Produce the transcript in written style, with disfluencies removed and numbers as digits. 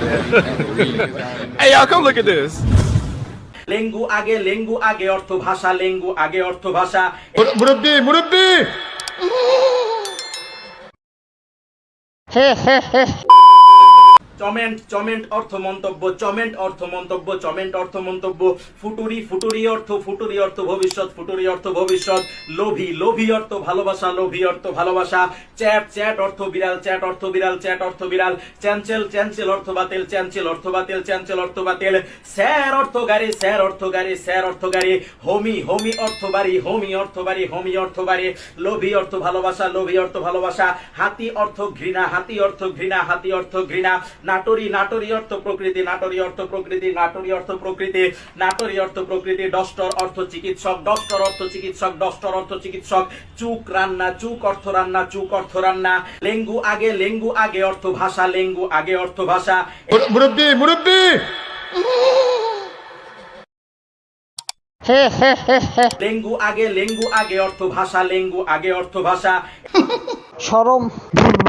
Hey, y'all, come look at this. লেঙ্গু আগে অর্থ ভাষা, লেঙ্গু আগে অর্থ ভাষা। মুরব্বি মুরব্বি চমেন্ট অর্থ মন্তব্য, চমেন্ট অর্থ মন্তব্য, চমেন্ট অর্থ মন্তব্য। ফুটুরি অর্থ ভবিষ্যৎ, ফুটুরি অর্থ ভবিষ্যৎ। লোভী অর্থ ভালোবাসা, লোভী অর্থ ভালোবাসা। চ্যাট অর্থ বিড়াল, চ্যাট অর্থ বিড়াল, চ্যাট অর্থ বিড়াল। চ্যাঞ্চেল অর্থ বাতিল, চ্যাঞ্চেল অর্থ বাতিল, চ্যাঞ্চেল অর্থ বাতিল। স্যার অর্থ গাড়ি, স্যার অর্থ গাড়ি, স্যার অর্থ গাড়ি। হোমি অর্থ বাড়ি, হোমি অর্থ বাড়ি, হোমি অর্থ বাড়ি। লোভী অর্থ ভালোবাসা, লোভী অর্থ ভালোবাসা। হাতি অর্থ ঘৃণা, হাতি অর্থ ঘৃণা, হাতি অর্থ ঘৃণা। নাটরি অর্থ প্রকৃতি, নাটরি অর্থ প্রকৃতি, নাটরি অর্থ প্রকৃতি, নাটরি অর্থ প্রকৃতি। ডস্টর অর্থ চিকিৎসক, ডস্টর অর্থ চিকিৎসক, ডস্টর অর্থ চিকিৎসক। চুক অর্থ রান্না, চুক অর্থ রান্না। লেঙ্গু আগে অর্থ ভাষা, লেঙ্গু আগে অর্থ ভাষা। মুরব্বি মুরব্বি লেঙ্গু আগে অর্থ ভাষা, লেঙ্গু আগে অর্থ ভাষা। শরম, ভুল